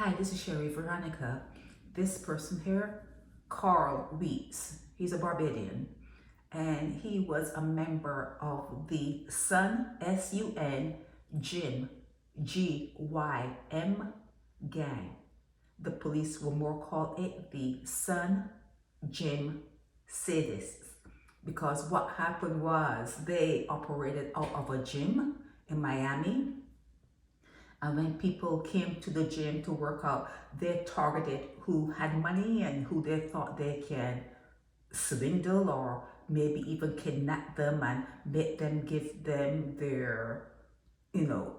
Hi, this is Sherry Veronica. This person here, Carl Weeks, he's a Barbadian, and he was a member of the Sun, S-U-N, Gym, G-Y-M gang. The police will more call it the Sun Gym Sadists, because what happened was they operated out of a gym in Miami. And when people came to the gym to work out, they targeted who had money and who they thought they can swindle or maybe even kidnap them and make them give them their,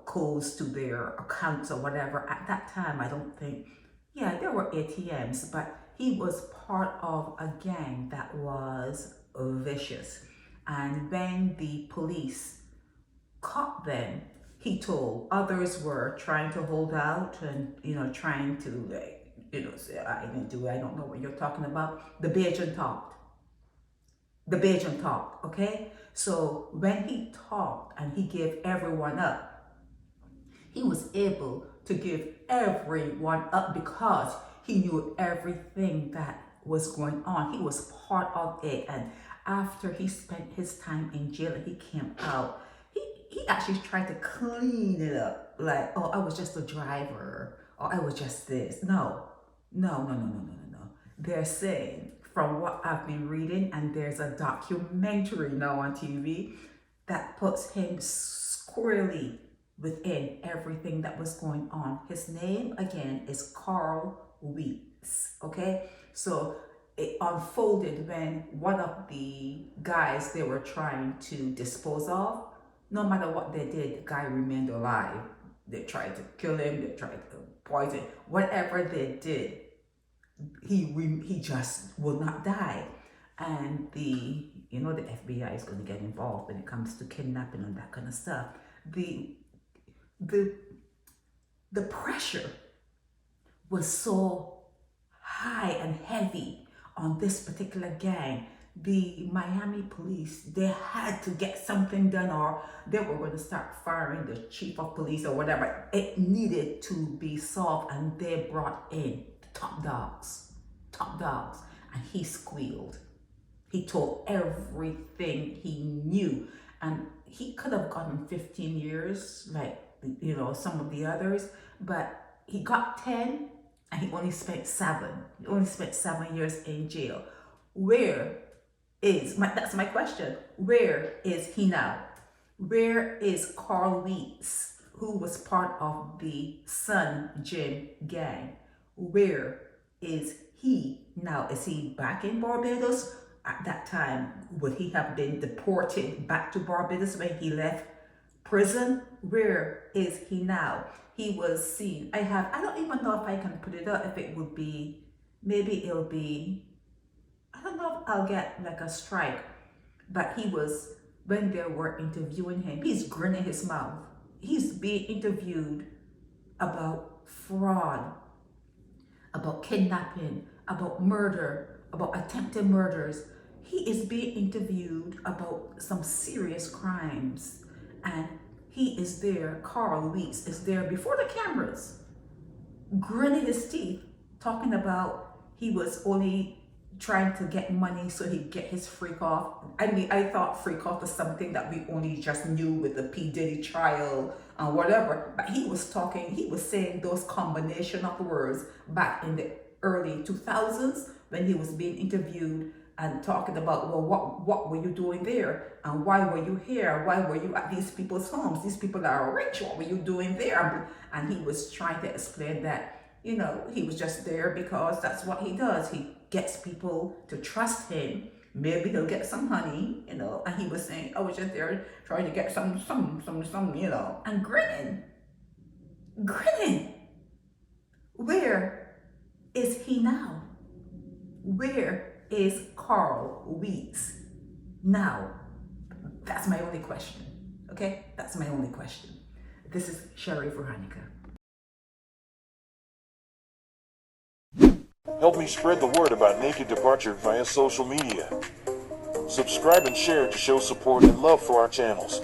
codes to their accounts or whatever. At that time, I don't think, there were ATMs, but he was part of a gang that was vicious. And when the police caught them, he told others were trying to hold out and, trying to, say, I didn't do it, I don't know what you're talking about. The Bajan talked. The Bajan talked, okay? So when he talked and he gave everyone up, he was able to give everyone up because he knew everything that was going on. He was part of it. And after he spent his time in jail and he came out, he actually tried to clean it up. Like, oh, I was just a driver, or I was just this. No. They're saying, from what I've been reading, and there's a documentary now on TV that puts him squarely within everything that was going on. His name, again, is Carl Weeks, okay? So it unfolded when one of the guys they were trying to dispose of, no matter what they did, the guy remained alive. They tried to kill him, they tried to poison, whatever they did, he just will not die. And the FBI is going to get involved when it comes to kidnapping and that kind of stuff. The pressure was so high and heavy on this particular gang. The Miami police, they had to get something done, or they were going to start firing the chief of police or whatever. It needed to be solved, and they brought in the top dogs, and he squealed. He told everything he knew, and he could have gotten 15 years, like, some of the others, but he got 10, and he only spent 7. He only spent 7 years in jail. That's my question. Where is he now? Where is Carl Weeks, who was part of the Sun Gym gang? Where is he now? Is he back in Barbados? At that time, would he have been deported back to Barbados when he left prison? Where is he now? He was seen. I don't even know if I can put it up, if it would be, maybe it'll be, I don't know if I'll get like a strike, but he was, when they were interviewing him, he's grinning his mouth. He's being interviewed about fraud, about kidnapping, about murder, about attempted murders. He is being interviewed about some serious crimes. And he is there, Carl Weeks is there before the cameras, grinning his teeth, talking about he was only trying to get money so he'd get his freak off. I mean, I thought freak off was something that we only just knew with the P. Diddy trial and whatever, but he was saying those combination of words back in the early 2000s when he was being interviewed and talking about, well, what were you doing there? And why were you here? Why were you at these people's homes? These people are rich, what were you doing there? And he was trying to explain that, he was just there because that's what he does. He gets people to trust him. Maybe he'll get some honey, and he was saying, I was just there trying to get some, and grinning. Where is he now? Where is Carl Weeks now? That's my only question, okay? That's my only question. This is Sherry Veronica. Help me spread the word about Naked Departure via social media. Subscribe and share to show support and love for our channels.